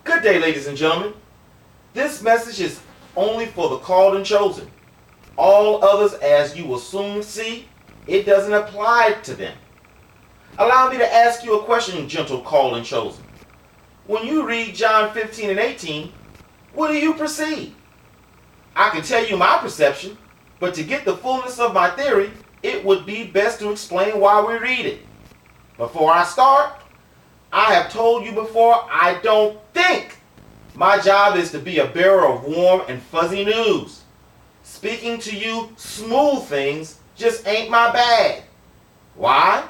Good day, ladies and gentlemen. This message is only for the called and chosen. All others, as you will soon see, it doesn't apply to them. Allow me to ask you a question, gentle called and chosen. When you read John 15 and 18, what do you perceive? I can tell you my perception, but to get the fullness of my theory, it would be best to explain why we read it. Before I start, I have told you before, I don't think. My job is to be a bearer of warm and fuzzy news. Speaking to you smooth things just ain't my bag. Why?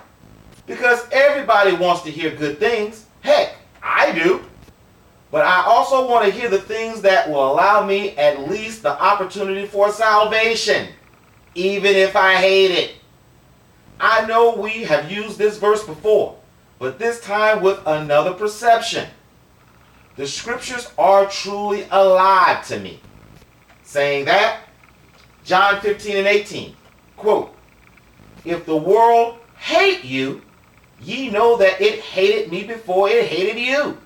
Because everybody wants to hear good things. Heck, I do. But I also want to hear the things that will allow me at least the opportunity for salvation, even if I hate it. I know we have used this verse before, but this time with another perception. The scriptures are truly alive to me. Saying that, John 15 and 18, quote, "If the world hate you, ye know that it hated me before it hated you.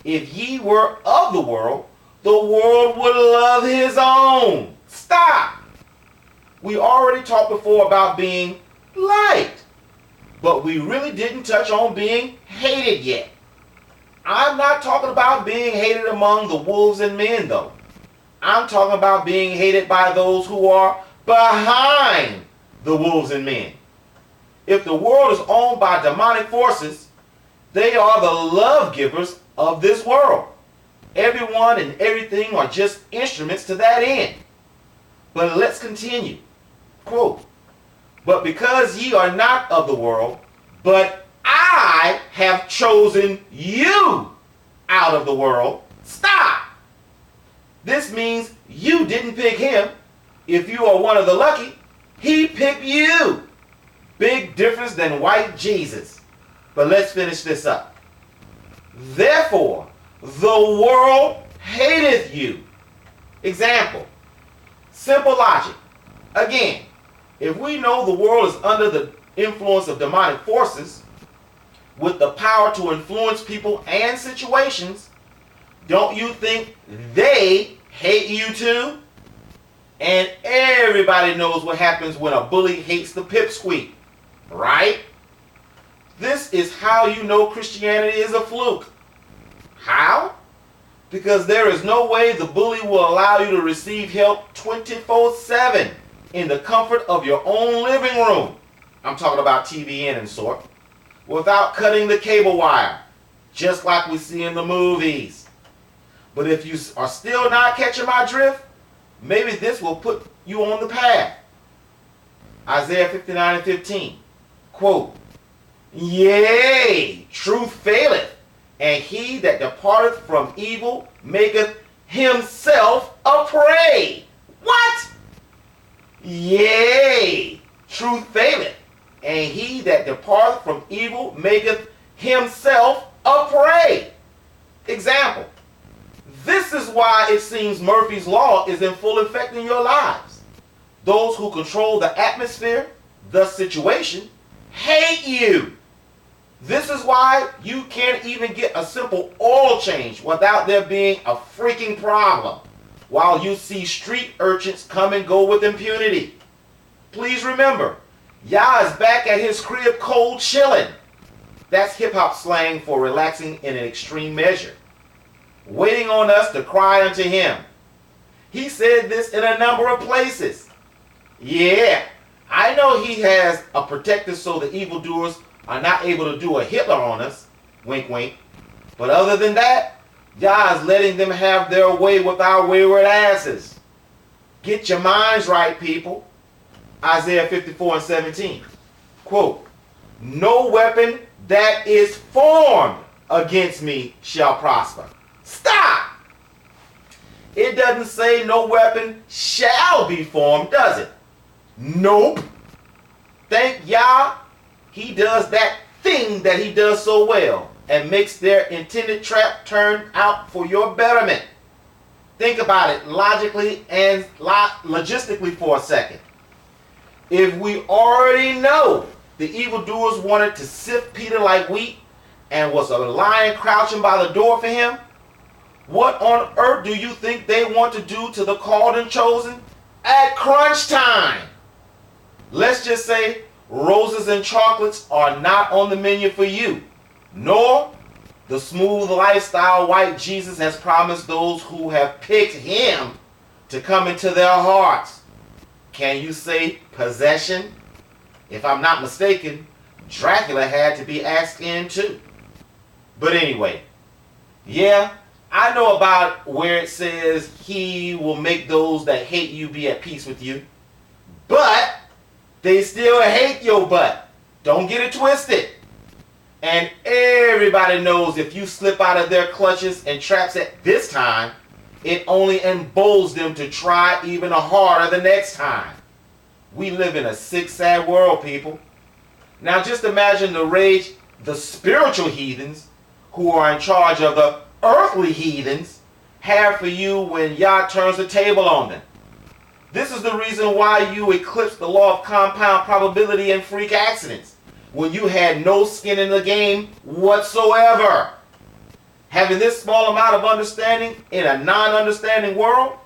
If ye were of the world would love his own." Stop! We already talked before about being liked, but we really didn't touch on being hated yet. I'm not talking about being hated among the wolves and men, though. I'm talking about being hated by those who are behind the wolves and men. If the world is owned by demonic forces, they are the love givers of this world. Everyone and everything are just instruments to that end. But let's continue. Quote, "But because ye are not of the world, but I have chosen you out of the world." Stop! This means you didn't pick him. If you are one of the lucky, he picked you. Big difference than white Jesus. But let's finish this up. "Therefore, the world hateth you." Example. Simple logic. Again, if we know the world is under the influence of demonic forces, with the power to influence people and situations, don't you think they hate you too? And everybody knows what happens when a bully hates the pipsqueak, right? This is how you know Christianity is a fluke. How? Because there is no way the bully will allow you to receive help 24/7 in the comfort of your own living room. I'm talking about TVN and sort. Without cutting the cable wire, just like we see in the movies. But if you are still not catching my drift, maybe this will put you on the path. Isaiah 59 and 15, quote, "Yea, truth faileth, and he that departeth from evil maketh himself a prey." What? "Yea, truth faileth, and he that departeth from evil maketh himself a prey." Example. This is why it seems Murphy's Law is in full effect in your lives. Those who control the atmosphere, the situation, hate you. This is why you can't even get a simple oil change without there being a freaking problem, while you see street urchins come and go with impunity. Please remember, Yah is back at his crib cold chilling. That's hip-hop slang for relaxing in an extreme measure, waiting on us to cry unto him. He said this in a number of places. Yeah, I know he has a protector so the evildoers are not able to do a Hitler on us, wink wink. But other than that, Yah is letting them have their way with our wayward asses. Get your minds right, people. Isaiah 54 and 17, quote, "No weapon that is formed against me shall prosper." Stop! It doesn't say no weapon shall be formed, does it? Nope. Thank Yah, he does that thing that he does so well and makes their intended trap turn out for your betterment. Think about it logically and logistically for a second. If we already know the evildoers wanted to sift Peter like wheat and was a lion crouching by the door for him, What on earth do you think they want to do to the called and chosen at crunch time? Let's just say roses and chocolates are not on the menu for you, nor the smooth lifestyle white Jesus has promised those who have picked him to come into their hearts. Can you say possession? If I'm not mistaken, Dracula had to be asked in too. But anyway, yeah, I know about where it says he will make those that hate you be at peace with you. But they still hate your butt. Don't get it twisted. And everybody knows if you slip out of their clutches and traps at this time, it only emboldens them to try even harder the next time. We live in a sick, sad world, people. Now just imagine the rage the spiritual heathens, who are in charge of the earthly heathens, have for you when Yah turns the table on them. This is the reason why you eclipse the law of compound probability and freak accidents, when you had no skin in the game whatsoever. Having this small amount of understanding in a non-understanding world,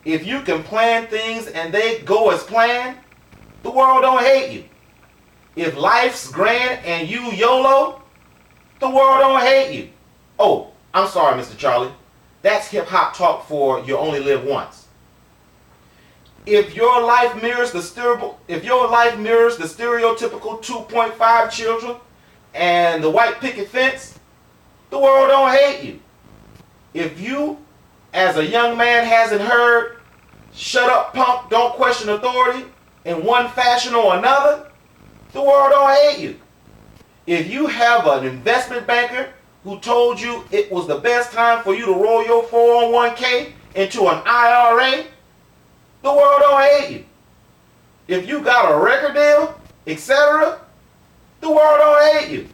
if you can plan things and they go as planned, the world don't hate you. If life's grand and you YOLO, the world don't hate you. Oh, I'm sorry, Mr. Charlie. That's hip-hop talk for you only live once. If your life mirrors the stereotypical 2.5 children and the white picket fence, the world don't hate you. If you, as a young man, hasn't heard, shut up, punk, don't question authority in one fashion or another, the world don't hate you. If you have an investment banker who told you it was the best time for you to roll your 401k into an IRA, the world don't hate you. If you got a record deal, etc., the world don't hate you.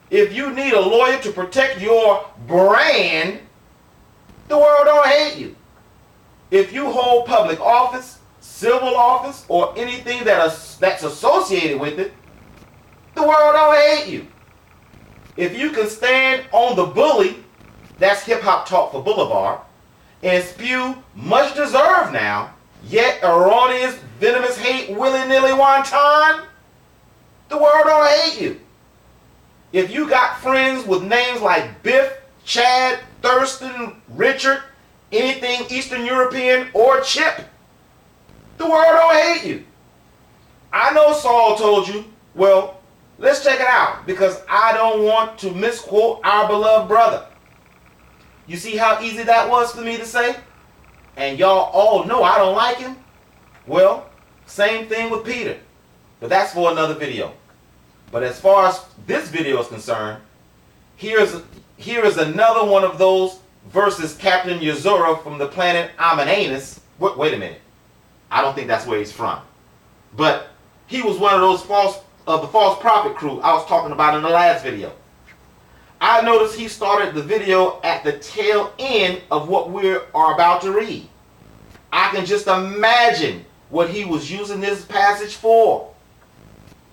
If you need a lawyer to protect your brand, the world don't hate you. If you hold public office, civil office, or anything that's associated with it, the world don't hate you. If you can stand on the bully, that's hip-hop talk for Boulevard, and spew much deserved now, yet erroneous, venomous hate willy-nilly wanton, the world don't hate you. If you got friends with names like Biff, Chad, Thurston, Richard, anything Eastern European, or Chip, the world don't hate you. I know Saul told you, well, let's check it out, because I don't want to misquote our beloved brother. You see how easy that was for me to say? And y'all all know I don't like him? Well, same thing with Peter. But that's for another video. But as far as this video is concerned, here is another one of those versus Captain Yazura from the planet Amananus. Wait a minute. I don't think that's where he's from. But he was one of those the false prophet crew I was talking about in the last video. I noticed he started the video at the tail end of what we are about to read. I can just imagine what he was using this passage for.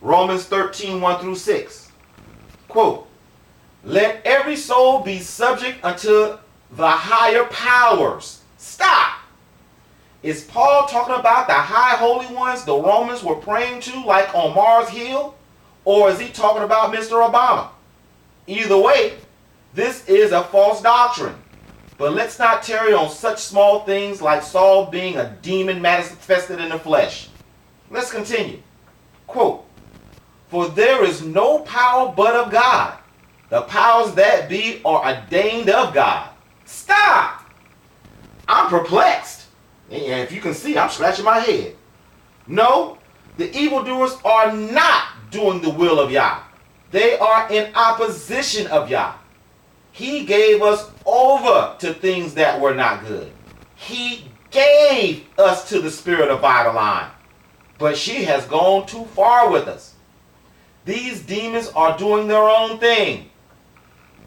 Romans 13, 1 through 6. Quote, "Let every soul be subject unto the higher powers." Stop! Is Paul talking about the high holy ones the Romans were praying to, like on Mars Hill? Or is he talking about Mr. Obama? Either way, this is a false doctrine. But let's not tarry on such small things like Saul being a demon manifested in the flesh. Let's continue. Quote, "For there is no power but of God. The powers that be are ordained of God." Stop! I'm perplexed. And if you can see, I'm scratching my head. No, the evildoers are not doing the will of Yah. They are in opposition of Yah. He gave us over to things that were not good. He gave us to the spirit of Babylon. But she has gone too far with us. These demons are doing their own thing.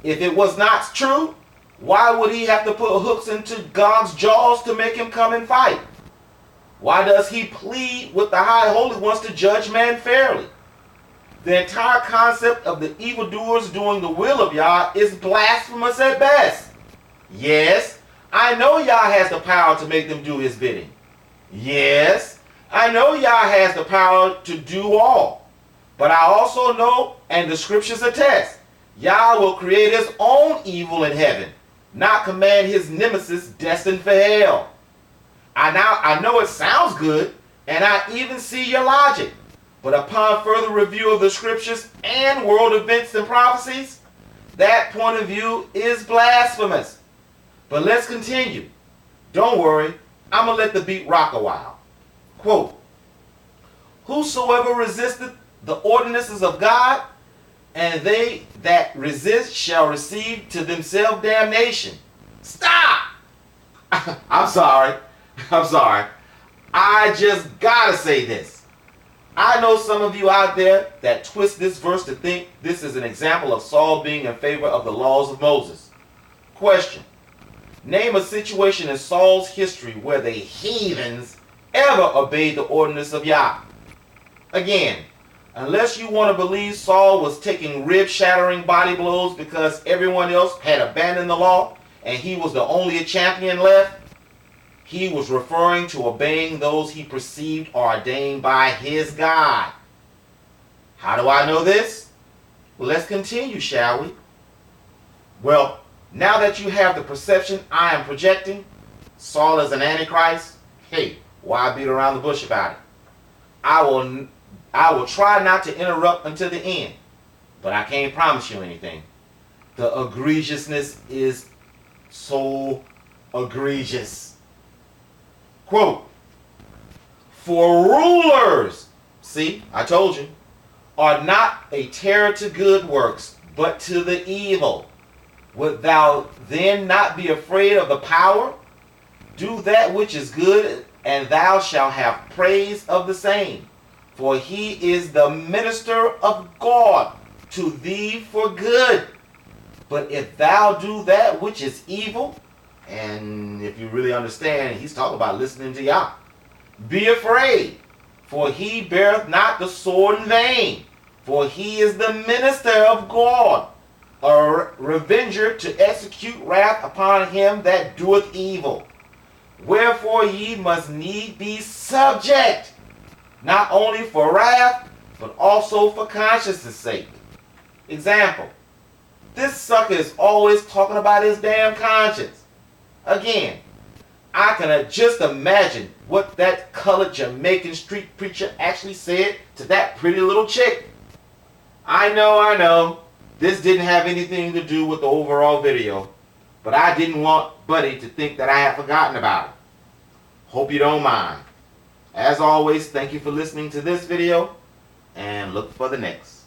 If it was not true, why would he have to put hooks into God's jaws to make him come and fight? Why does he plead with the high holy ones to judge man fairly? The entire concept of the evildoers doing the will of Yah is blasphemous at best. Yes, I know Yah has the power to make them do his bidding. Yes, I know Yah has the power to do all. But I also know, and the scriptures attest, Yah will create his own evil in heaven, not command his nemesis destined for hell. I know it sounds good, and I even see your logic. But upon further review of the scriptures and world events and prophecies, that point of view is blasphemous. But let's continue. Don't worry, I'm going to let the beat rock a while. Quote, whosoever resisteth the ordinances of God, and they that resist shall receive to themselves damnation. Stop! I'm sorry. I just gotta say this. I know some of you out there that twist this verse to think this is an example of Saul being in favor of the laws of Moses. Question. Name a situation in Saul's history where the heathens ever obeyed the ordinance of Yah. Again, unless you want to believe Saul was taking rib-shattering body blows because everyone else had abandoned the law and he was the only champion left, he was referring to obeying those he perceived ordained by his God. How do I know this? Well, let's continue, shall we? Well, now that you have the perception I am projecting, Saul is an antichrist, hey, why beat around the bush about it? I will try not to interrupt until the end, but I can't promise you anything. The egregiousness is so egregious. Quote, for rulers, see, I told you, are not a terror to good works, but to the evil. Wilt thou then not be afraid of the power? Do that which is good, and thou shalt have praise of the same. For he is the minister of God to thee for good. But if thou do that which is evil, and if you really understand, he's talking about listening to Yah, be afraid, for he beareth not the sword in vain. For he is the minister of God, a revenger to execute wrath upon him that doeth evil. Wherefore ye must need be subject, not only for wrath, but also for conscience' sake. Example, this sucker is always talking about his damn conscience. Again, I can just imagine what that colored Jamaican street preacher actually said to that pretty little chick. I know, this didn't have anything to do with the overall video, but I didn't want Buddy to think that I had forgotten about it. Hope you don't mind. As always, thank you for listening to this video, and look for the next.